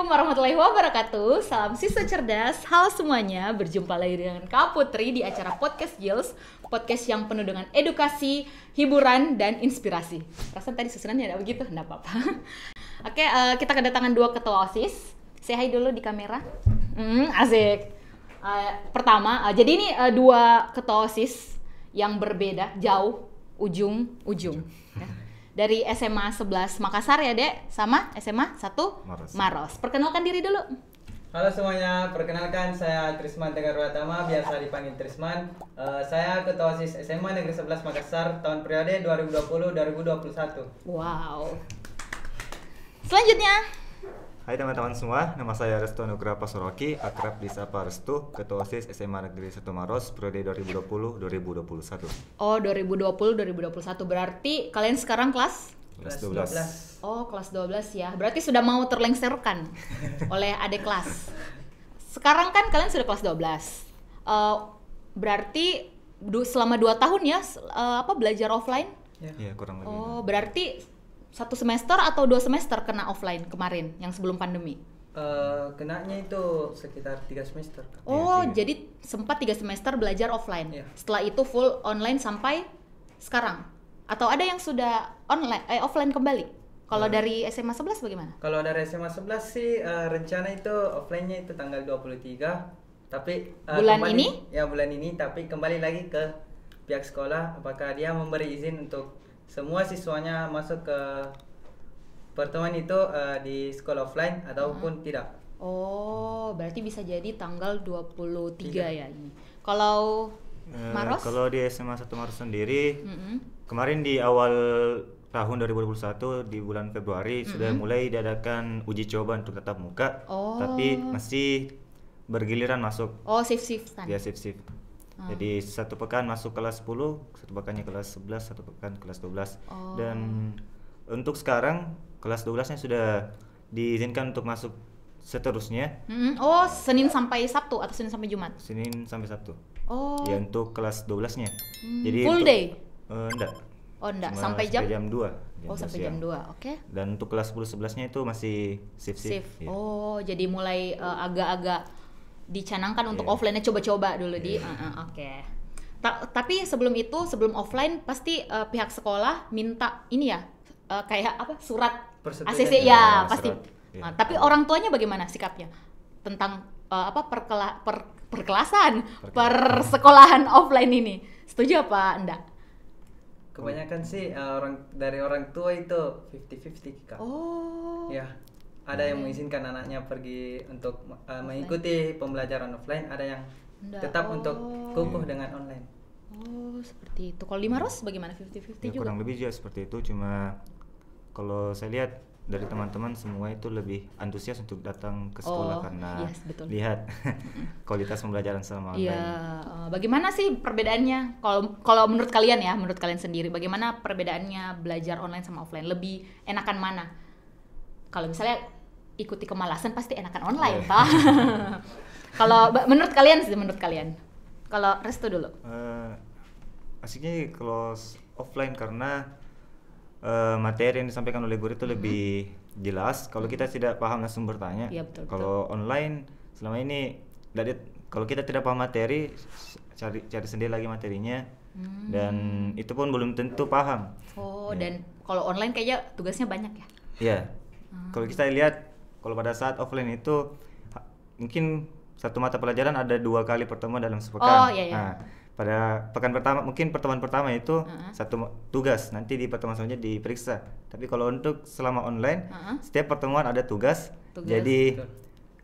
Assalamualaikum warahmatullahi wabarakatuh. Salam siswa cerdas. Halo semuanya, berjumpa lagi dengan Kak Putri di acara Podcast Gils, podcast yang penuh dengan edukasi, hiburan, dan inspirasi. Perasaan tadi susunannya ada begitu? Nggak apa-apa. Oke, kita kedatangan dua ketua OSIS. Say hi dulu di kamera. Asik. Pertama, jadi ini dua ketua OSIS yang berbeda, jauh, ujung. Ya. Dari SMA 11 Makassar ya Dek, sama SMA 1 Maros. Perkenalkan diri dulu. Halo semuanya, perkenalkan saya Trisman Tegar Pratama, biasa dipanggil Trisman. Saya Ketua OSIS SMA Negeri 11 Makassar tahun periode 2020-2021. Wow. Selanjutnya. Hai teman-teman semua, nama saya Resto Nugraha Pasoroki, akrab disapa Restu, Ketua OSIS SMA Negeri 1 Maros, periode 2020-2021. Oh, 2020-2021, berarti kalian sekarang kelas 12. Oh, kelas 12 ya. Berarti sudah mau terlengserkan oleh adik kelas. Sekarang kan kalian sudah kelas 12. Berarti selama 2 tahun ya belajar offline? Iya, kurang lebih. Oh, berarti 1 semester atau 2 semester kena offline kemarin yang sebelum pandemi? Kenanya itu sekitar 3 semester. Oh, Iya, 3. jadi sempat 3 semester belajar offline. Iya. Setelah itu full online sampai sekarang? Atau ada yang sudah offline kembali? Kalau dari SMA 11 bagaimana? Kalau dari SMA 11 sih rencana itu offline-nya itu tanggal 23. Tapi Bulan ini? Ya, bulan ini, tapi kembali lagi ke pihak sekolah apakah dia memberi izin untuk semua siswanya masuk ke pertemuan itu di sekolah offline ataupun tidak. Oh, berarti bisa jadi tanggal 23 ya ini. Kalau Maros? Kalau di SMA 1 Maros sendiri, kemarin di awal tahun 2021 di bulan Februari sudah mulai diadakan uji coba untuk tatap muka, tapi masih bergiliran masuk. Oh, shift-shiftan. Ya, shift. Jadi 1 pekan masuk kelas 10, 1 pekannya kelas 11, 1 pekan kelas 12. Dan untuk sekarang kelas 12-nya sudah diizinkan untuk masuk seterusnya. Oh, Senin sampai Sabtu atau Senin sampai Jumat? Senin sampai Sabtu. Oh. Ya, untuk kelas 12-nya. Jadi Full untuk, day? Enggak. Oh, enggak. Cuma Sampai jam 2. Oh, sampai jam 2. Oke. Dan untuk kelas 10-11-nya itu masih shift. Shift. Ya. Oh, jadi mulai agak-agak dicanangkan untuk Iya. offline-nya coba-coba dulu di oke. Tapi sebelum offline pasti pihak sekolah minta ini ya kayak apa surat Persetujuan. ACC ya Ya, pasti. surat, iya. Nah, tapi orang tuanya bagaimana sikapnya tentang perkelasan persekolahan offline ini? Setuju apa enggak? Kebanyakan sih dari orang tua itu 50-50 Kak. Oh. Ya, ada yang mengizinkan anaknya pergi untuk mengikuti pembelajaran offline, ada yang Nggak. tetap untuk kukuh Iya. dengan online. Oh, seperti itu. Kalau di Maros bagaimana? 50-50 Ya, juga? kurang lebih juga seperti itu, cuma kalau saya lihat dari teman-teman semua itu lebih antusias untuk datang ke sekolah karena yes, betul. lihat kualitas pembelajaran selama online. Iya, bagaimana sih perbedaannya? Kalau menurut kalian ya, menurut kalian sendiri, bagaimana perbedaannya belajar online sama offline? Lebih enakan mana? Kalau misalnya ikuti kemalasan pasti enakan online, Pak. Kalau menurut kalian sih, Kalau Restu dulu. Asiknya kalau offline karena materi yang disampaikan oleh guru itu lebih jelas. Kalau kita tidak paham langsung bertanya. Iya, betul. Kalau online selama ini kalau kita tidak paham materi cari sendiri lagi materinya dan itu pun belum tentu paham. Oh, Ya. dan kalau online kayaknya tugasnya banyak ya? Iya. Kalau kita lihat kalau pada saat offline itu mungkin satu mata pelajaran ada 2 kali pertemuan dalam sepekan. Oh, iya. Nah, pada pekan pertama mungkin pertemuan pertama itu satu tugas, nanti di pertemuan selanjutnya diperiksa. Tapi kalau untuk selama online setiap pertemuan ada tugas. Jadi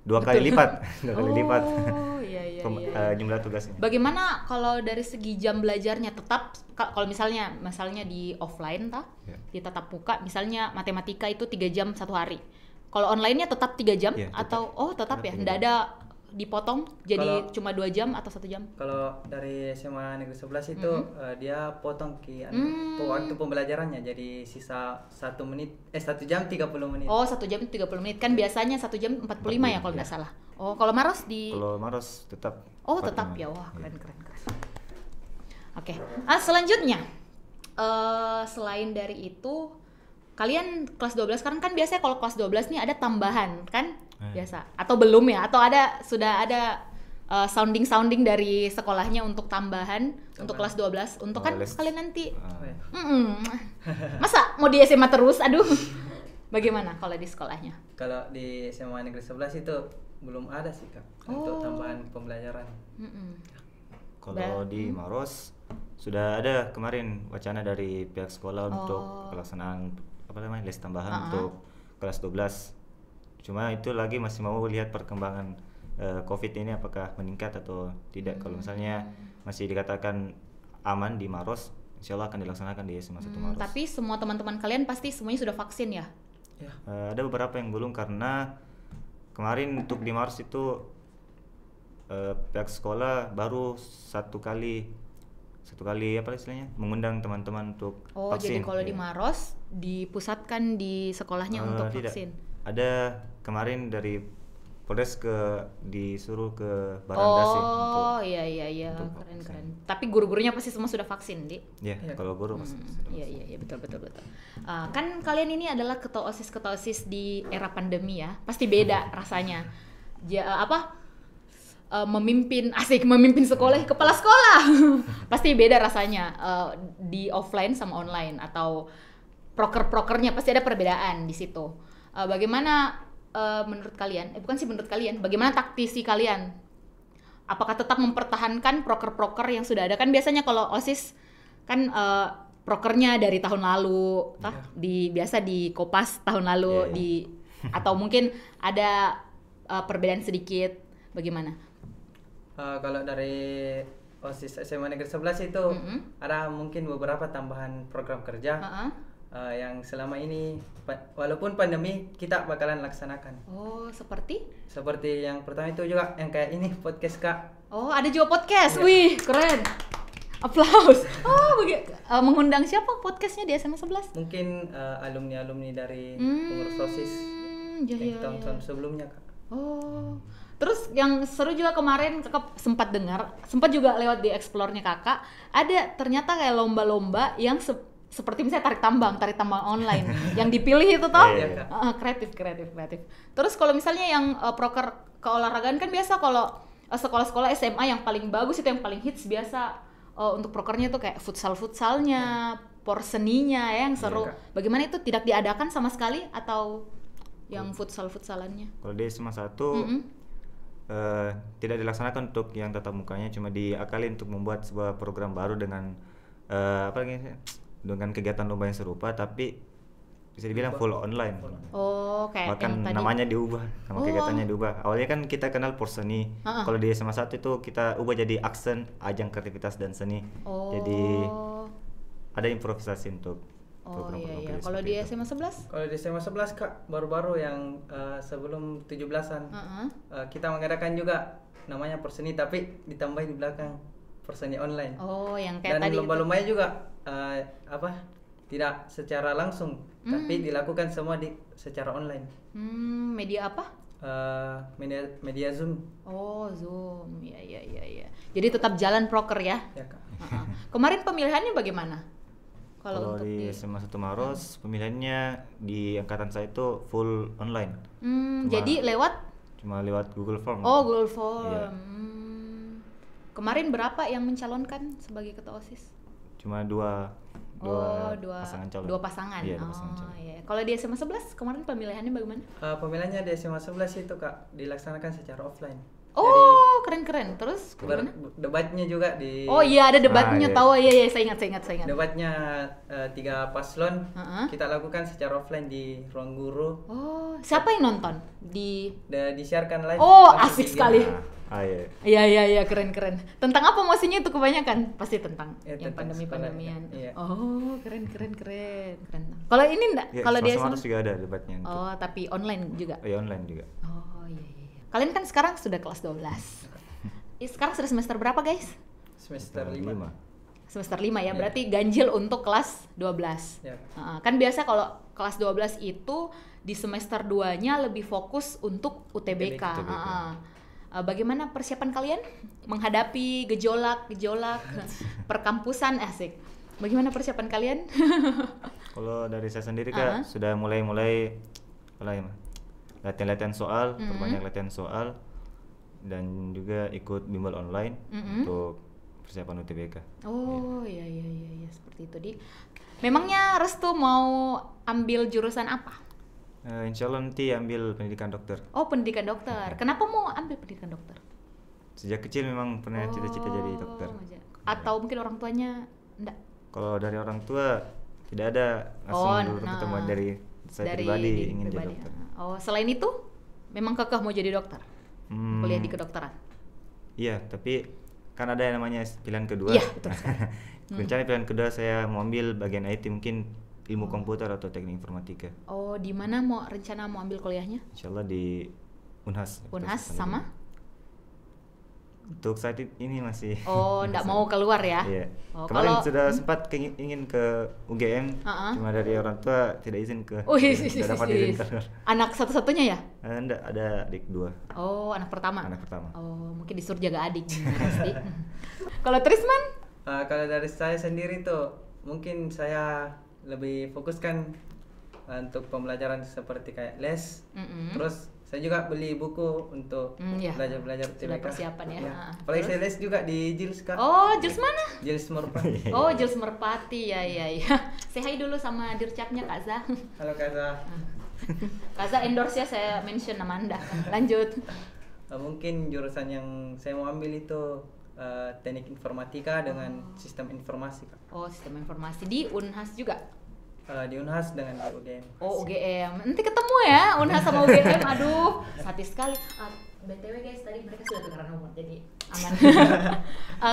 2 kali lipat, 2 kali lipat. Oh, iya. Jumlah tugasnya. Bagaimana kalau dari segi jam belajarnya tetap kalau misalnya di offline Ya. di tatap muka misalnya matematika itu 3 jam 1 hari. Kalau online-nya tetap 3 jam Ya, tetap. atau tetap ya, 3 enggak jam. ada dipotong jadi Kalau- cuma 2 jam atau 1 jam? Kalau dari SMA Negeri 11 itu dia potong waktu pembelajarannya jadi sisa 1 jam 30 menit. Oh, 1 jam 30 menit kan biasanya 1 jam 45 ya kalau nggak salah. Oh, kalau Maros di Kalau Maros tetap. Oh, tetap ya. Wah, keren. Oke. Selanjutnya selain dari itu kalian kelas 12 sekarang kan biasanya kalau kelas 12 nih ada tambahan kan biasa atau belum ya, atau sudah ada sounding dari sekolahnya untuk tambahan untuk kelas 12 untuk kan kalian nanti masa mau di SMA terus, aduh. Bagaimana kalau di sekolahnya? Kalau di SMA Negeri 11 itu belum ada sih Kak untuk tambahan pembelajaran. Kalau di Maros sudah ada kemarin wacana dari pihak sekolah untuk pelaksanaan les tambahan untuk kelas 12. Cuma itu lagi masih mau lihat perkembangan COVID ini apakah meningkat atau tidak. Kalau misalnya masih dikatakan aman di Maros, insya Allah akan dilaksanakan di SMA 1 Maros. Tapi semua teman-teman kalian pasti semuanya sudah vaksin ya? Ada beberapa yang belum karena kemarin untuk di Maros itu pihak sekolah baru satu kali apa istilahnya mengundang teman-teman untuk vaksin. Jadi kalau di Maros dipusatkan di sekolahnya untuk vaksin? Ada kemarin dari Polres disuruh ke Barandasi untuk iya keren. Tapi guru-gurunya pasti semua sudah vaksin, Di? Iya, kalau guru pasti sudah. Iya betul. Kan kalian ini adalah ketua OSIS di era pandemi ya, pasti beda rasanya. Memimpin sekolah, kepala sekolah pasti beda rasanya di offline sama online, atau prokernya pasti ada perbedaan di situ. Bagaimana menurut kalian? Bagaimana taktisi kalian? Apakah tetap mempertahankan proker yang sudah ada? Kan biasanya kalau OSIS kan prokernya dari tahun lalu, biasa di Kopas tahun lalu atau mungkin ada perbedaan sedikit. Bagaimana? Kalau dari OSIS SMA Negeri 11 itu ada mungkin beberapa tambahan program kerja yang selama ini walaupun pandemi kita bakalan laksanakan. Seperti yang pertama itu juga yang kayak ini podcast Kak. Ada juga podcast. Wih, keren. Aplaus. Mengundang siapa podcastnya di SMA 11? Mungkin alumni dari pengurus OSIS yang tahun sebelumnya Kak. Terus yang seru juga kemarin Kakak sempat juga lewat di explore-nya Kakak, ada ternyata kayak lomba-lomba yang seperti misalnya tarik tambang online yang dipilih itu toh. Kreatif. Terus kalau misalnya yang proker keolahragaan kan biasa kalau sekolah-sekolah SMA yang paling bagus itu yang paling hits biasa untuk prokernya tuh kayak futsalnya, porseninya yang seru. Bagaimana itu tidak diadakan sama sekali atau yang futsalannya? Kalau di SMA 1 tidak dilaksanakan untuk yang tatap mukanya, cuma diakalin untuk membuat sebuah program baru dengan dengan kegiatan lomba yang serupa, tapi bisa dibilang full online. Kayak bahkan namanya diubah, nama kegiatannya diubah. Awalnya kan kita kenal porseni. Kalau di SMA 1 itu kita ubah jadi aksen ajang kreativitas dan seni. Jadi ada improvisasi untuk program-program. Kalau di SMA 11? Kalau di SMA 11 Kak, baru-baru yang sebelum 17-an kita mengadakan juga namanya porseni, tapi ditambahin di belakang porseni online. Yang kayak dan tadi lomba-lombanya juga tidak secara langsung, tapi dilakukan semua secara online. Media apa? Media Zoom. Zoom. Iya. Jadi tetap jalan proker ya? Ya Kak. Kemarin pemilihannya bagaimana? Kalau di SMA 1 Maros pemilihannya di angkatan saya itu full online. Jadi cuma lewat Google Form. Google Form. Iya. Kemarin berapa yang mencalonkan sebagai ketua OSIS? Cuma dua pasangan calon. Dua pasangan. Iya, pasangan calon. Iya. Kalau di SMA 11 kemarin pemilihannya bagaimana? Pemilihannya di SMA 11 itu Kak dilaksanakan secara offline. Keren. Terus gimana? Debatnya juga di. Ada debatnya, tahu ya, saya ingat. Debatnya 3 paslon kita lakukan secara offline di ruang guru. Siapa yang nonton? Disiarkan live. Asik sekali. Iya. Iya, keren. Tentang apa mosinya itu kebanyakan? Pasti tentang yang pandemi-pandemian. Iya. Keren. Kalau ini enggak? Kalau di SMA juga ada debatnya. Tapi online juga. Iya, online juga. Iya. Kalian kan sekarang sudah kelas 12. Sekarang sudah semester berapa, guys? Semester 5. Semester 5 ya, berarti ganjil untuk kelas 12. Ya. Kan biasa kalau kelas 12 itu di semester 2-nya lebih fokus untuk UTBK. Bagaimana persiapan kalian menghadapi gejolak perkampusan? Asik. Bagaimana persiapan kalian? Kalau dari saya sendiri Kak, sudah mulai latihan-latihan soal, perbanyak latihan soal, dan juga ikut bimbel online untuk persiapan UTBK. Oh iya seperti itu di. Memangnya Restu mau ambil jurusan apa? Insya Allah nanti ambil pendidikan dokter. Oh pendidikan dokter. Kenapa mau ambil pendidikan dokter? Sejak kecil memang pernah cita-cita jadi dokter. Atau mungkin orang tuanya enggak? Kalau dari orang tua tidak ada langsung dulu ketemu dari saya pribadi ingin jadi dokter. Oh selain itu memang kekeh mau jadi dokter? Kuliah di kedokteran? Iya, tapi kan ada yang namanya pilihan kedua. Iya betul. Rencana pilihan kedua saya mau ambil bagian IT, mungkin ilmu komputer atau teknik informatika. Oh di mana rencana mau ambil kuliahnya? Insyaallah di Unhas. Unhas sama? Untuk saat ini masih. Oh, enggak mau keluar ya? Iya. Oh, kemarin sudah sempat ingin ke UGM, cuma dari orang tua tidak izin ke. Tidak dapat izin keluar. Anak satu-satunya ya? Enggak, ada adik 2. Oh, anak pertama? Anak pertama. Oh, mungkin disuruh jaga adik. Pasti. Kalau Trisman? Kalau dari saya sendiri tuh, mungkin saya lebih fokuskan untuk pembelajaran seperti kayak les. Terus saya juga beli buku untuk belajar UTBK. Sudah persiapan ya. Apalagi saya les juga di JILS Kak. Oh, JILS mana? JILS Merpati. Oh, JILS Merpati. Ya. Say hi dulu sama dircapnya Kak Za. Halo Kak Za. Kak Za endorse ya, saya mention nama Anda. Lanjut. Mungkin jurusan yang saya mau ambil itu teknik informatika dengan sistem informasi Kak. Oh, sistem informasi di Unhas juga? Di Unhas dengan di UGM. Oh UGM, nanti ketemu ya Unhas sama UGM. Aduh, satis sekali. BTW guys, tadi mereka sudah tukeran nomor, jadi aman.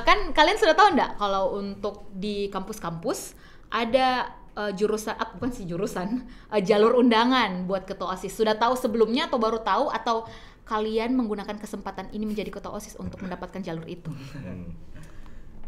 Kan kalian sudah tahu nggak kalau untuk di kampus-kampus ada jurusan, bukan sih jurusan, jalur undangan buat ketua OSIS. Sudah tahu sebelumnya atau baru tahu, atau kalian menggunakan kesempatan ini menjadi ketua OSIS untuk mendapatkan jalur itu?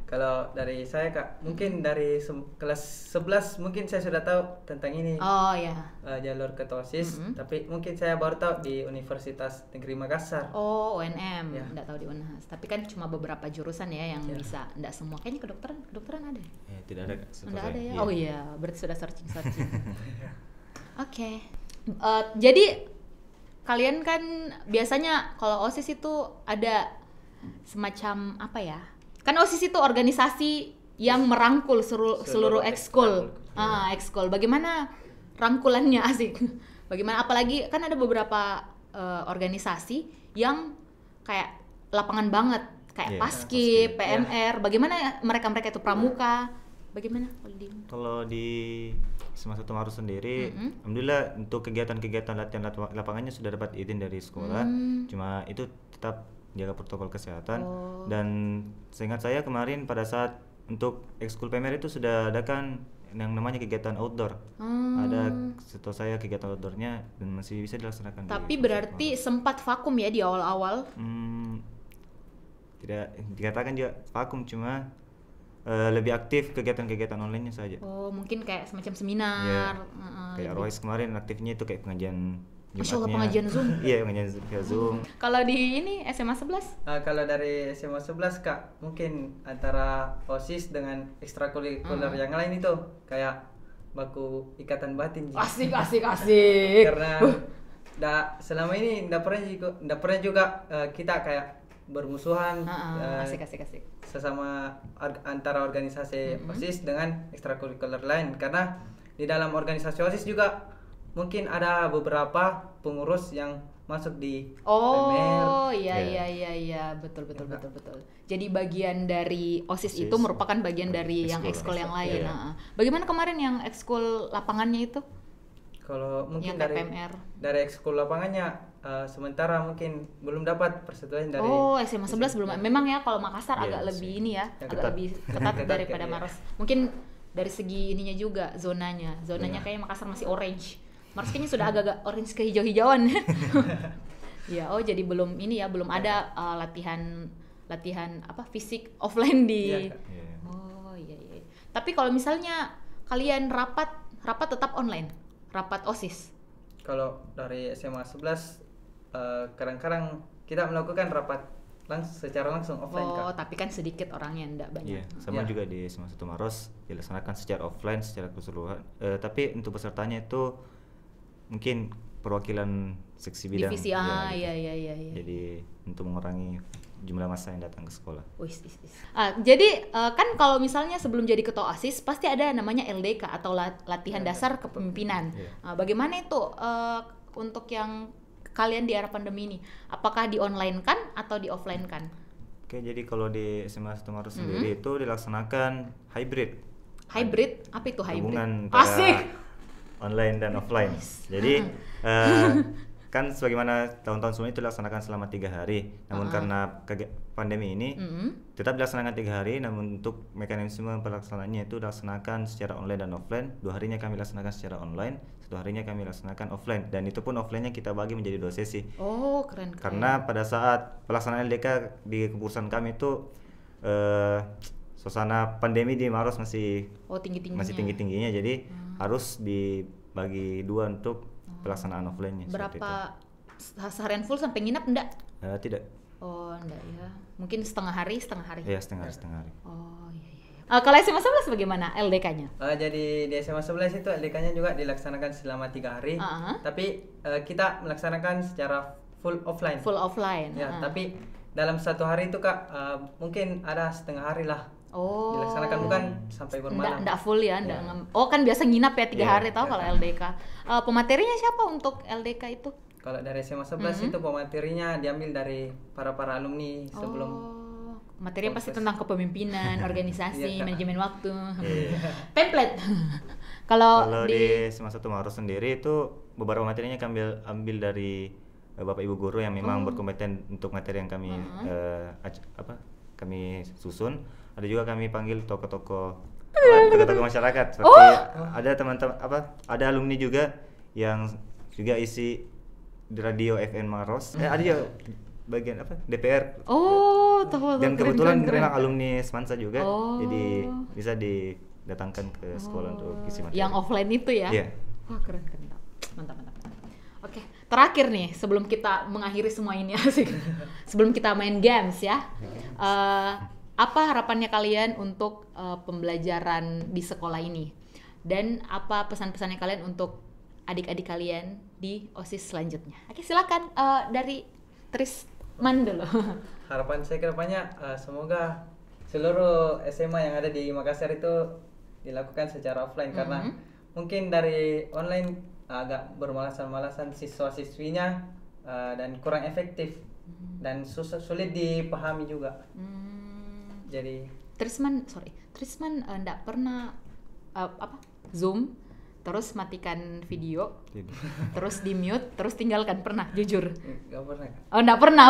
Kalau dari saya Kak, mungkin dari kelas 11 mungkin saya sudah tahu tentang ini. Oh ya. Jalur ketua OSIS, tapi mungkin saya baru tahu di Universitas Negeri Makassar. Oh, UNM. Enggak tahu di Unhas. Tapi kan cuma beberapa jurusan ya yang bisa, enggak semua. Kayaknya kedokteran ada. Tidak ada. Enggak ada ya. Oh iya, berarti sudah searching. Oke. Jadi kalian kan biasanya kalau OSIS itu ada semacam apa ya? Kan OSIS itu organisasi yang merangkul seluruh ekskul. Ekskul. Bagaimana rangkulannya asik? Bagaimana, apalagi kan ada beberapa organisasi yang kayak lapangan banget, kayak Paskib, PMR. Bagaimana mereka itu pramuka? Bagaimana kalau di SMA 1 Maros sendiri, alhamdulillah untuk kegiatan-kegiatan latihan lapangannya sudah dapat izin dari sekolah. Cuma itu tetap jaga protokol kesehatan. Dan seingat saya kemarin pada saat untuk ekskul PMR itu sudah ada kan yang namanya kegiatan outdoor. Ada setahu saya kegiatan outdoornya dan masih bisa dilaksanakan. Tapi berarti sempat vakum ya di awal-awal? Tidak dikatakan juga vakum, cuma lebih aktif kegiatan-kegiatan online-nya saja. Oh, mungkin kayak semacam seminar. Kayak Royce kemarin aktifnya itu kayak pengajian Jumatnya. Masya Allah, pengajian Zoom. Iya, pengajian via Zoom. Kalau di ini SMA 11? Kalau dari SMA 11 Kak, mungkin antara OSIS dengan ekstrakurikuler yang lain itu kayak baku ikatan batin. Asik. Karena selama ini nggak pernah juga kita kayak bermusuhan. Asik. Sesama antara organisasi OSIS dengan ekstrakurikuler lain, karena di dalam organisasi OSIS juga mungkin ada beberapa pengurus yang masuk di PMR. Oh iya, betul. Jadi bagian dari OSIS itu merupakan bagian dari yang ekskul yang lain. Bagaimana kemarin yang ekskul lapangannya itu? Kalau mungkin yang PMR. Dari ekskul lapangannya sementara mungkin belum dapat persetujuan dari. Oh, SMA 11 belum. Memang ya kalau Makassar agak lebih ini ya, agak lebih ketat daripada Maros. Mungkin dari segi ininya juga zonanya kayaknya Makassar masih orange. Maros kayaknya sudah agak orange ke hijau-hijauan. Ya, oh jadi belum ini ya, belum ada latihan apa fisik offline di. Oh iya. Tapi kalau misalnya kalian rapat tetap online, rapat OSIS. Kalau dari SMA 11 kadang-kadang kita melakukan rapat secara langsung offline. Oh, tapi kan sedikit orangnya, enggak banyak. Sama juga di SMA 1 Maros dilaksanakan secara offline secara keseluruhan. Tapi untuk pesertanya itu mungkin perwakilan seksi bidang. Divisi gitu. iya. Jadi untuk mengurangi jumlah massa yang datang ke sekolah. Jadi kan kalau misalnya sebelum jadi ketua OSIS pasti ada namanya LDK atau latihan dasar kepemimpinan. Bagaimana itu untuk yang kalian di era pandemi ini? Apakah di online kan atau di offline kan? Oke, jadi kalau di SMA Sutomaru sendiri itu dilaksanakan hybrid. Hybrid? Apa itu hybrid? Gabungan antara online dan offline. Jadi kan sebagaimana tahun-tahun sebelumnya itu dilaksanakan selama 3 hari. Namun karena pandemi ini tetap dilaksanakan 3 hari, namun untuk mekanisme pelaksanaannya itu dilaksanakan secara online dan offline. 2 harinya kami laksanakan secara online, 1 harinya kami laksanakan offline. Dan itu pun offline-nya kita bagi menjadi 2 sesi. Oh, keren. Karena pada saat pelaksanaan LDK di kepengurusan kami itu suasana pandemi di Maros masih tinggi-tingginya, jadi harus dibagi 2 untuk pelaksanaan offline-nya. Berapa seharian full sampai nginap enggak? Tidak. Oh, enggak ya. Mungkin setengah hari. Iya, setengah hari. Oh, iya. Kalau SMA 11 bagaimana LDK-nya? Jadi di SMA 11 itu LDK-nya juga dilaksanakan selama 3 hari. Tapi kita melaksanakan secara full offline. Ya, tapi dalam 1 hari itu Kak, mungkin ada setengah hari lah. Dilaksanakan bukan sampai bermalam. Nggak full ya, kan biasa nginap ya 3 hari tahu kalau LDK. Pematerinya siapa untuk LDK itu? Kalau dari SMA 11 itu pematerinya diambil dari para alumni sebelum. Materinya pasti tentang kepemimpinan, organisasi, manajemen waktu. Template. Kalau di SMA Sutomaru sendiri itu beberapa materinya kami ambil dari Bapak Ibu guru yang memang berkompeten untuk materi yang kami kami susun. Ada juga kami panggil tokoh-tokoh masyarakat seperti ada teman-teman ada alumni juga yang juga isi di radio FN Maros. Ada juga bagian DPR. Dan kebetulan memang alumni Semansa juga. Jadi bisa didatangkan ke sekolah untuk isi materi. Yang offline itu ya? Iya. Wah, keren. Mantap. Oke, terakhir nih sebelum kita mengakhiri semua ini asik. Sebelum kita main games ya. Apa harapannya kalian untuk pembelajaran di sekolah ini? Dan apa pesan-pesannya kalian untuk adik-adik kalian di OSIS selanjutnya? Oke, silakan dari Trisman dulu. Harapan saya ke depannya semoga seluruh SMA yang ada di Makassar itu dilakukan secara offline karena mungkin dari online agak bermalasan-malasan siswa-siswinya dan kurang efektif dan sulit dipahami juga. Jadi Trisman enggak pernah Zoom terus matikan video terus di mute terus tinggalkan, pernah jujur? Enggak pernah. Enggak pernah.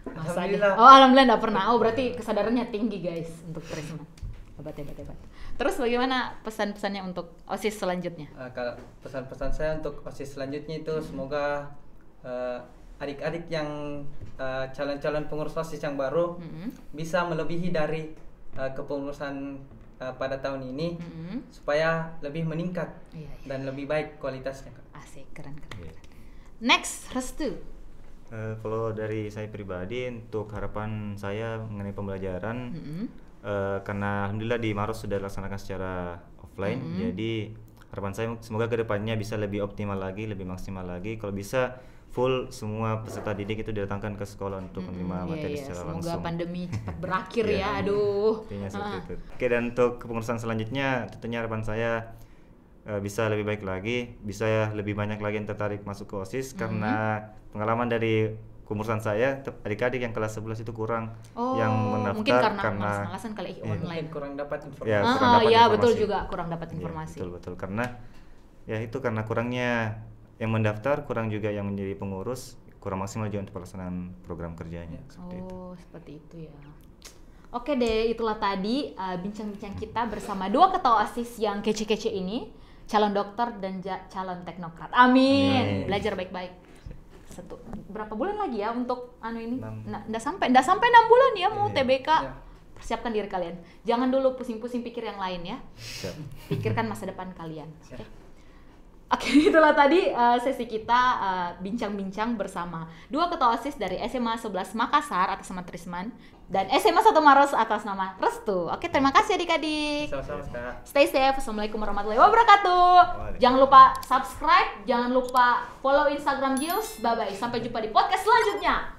Alhamdulillah. Alhamdulillah enggak pernah. Berarti kesadarannya tinggi guys untuk Trisman. Hebat. Terus bagaimana pesan-pesannya untuk OSIS selanjutnya? Kalau pesan-pesan saya untuk OSIS selanjutnya itu semoga adik-adik yang calon-calon pengurus OSIS yang baru bisa melebihi dari kepengurusan pada tahun ini supaya lebih meningkat dan lebih baik kualitasnya. Asik, keren. Next, Restu. Kalau dari saya pribadi untuk harapan saya mengenai pembelajaran karena alhamdulillah di Maros sudah dilaksanakan secara offline, jadi harapan saya semoga kedepannya bisa lebih optimal lagi, lebih maksimal lagi. Kalau bisa full semua peserta didik itu didatangkan ke sekolah untuk menerima materi secara langsung. Semoga pandemi cepat berakhir ya. Aduh. Intinya seperti itu. Oke, dan untuk kepengurusan selanjutnya tentunya harapan saya bisa lebih baik lagi, bisa lebih banyak lagi yang tertarik masuk ke OSIS karena pengalaman dari kepengurusan saya adik-adik yang kelas 11 itu kurang yang mendaftar mungkin karena malas-malasan kali online. Kurang dapat informasi. Ya, kurang dapat informasi. Betul juga kurang dapat informasi. Betul karena karena kurangnya yang mendaftar, kurang juga yang menjadi pengurus, kurang maksimal juga untuk pelaksanaan program kerjanya. Seperti itu ya. Oke deh, itulah tadi bincang-bincang kita bersama 2 ketua OSIS yang kece-kece ini, calon dokter dan calon teknokrat. Amin. Belajar baik-baik. Berapa bulan lagi ya untuk ini? Nggak sampai 6 bulan ya mau TBK. Persiapkan diri kalian. Jangan dulu pusing-pusing pikir yang lain ya. Pikirkan masa depan kalian. Oke, itulah tadi sesi kita bincang-bincang bersama dua ketua OSIS dari SMA 11 Makassar atas nama Trisman dan SMA 1 Maros atas nama Restu. Oke, terima kasih adik-adik. Sama-sama, Kak. Stay safe. Assalamualaikum warahmatullahi wabarakatuh. Jangan lupa subscribe, jangan lupa follow Instagram Gils. Bye-bye. Sampai jumpa di podcast selanjutnya.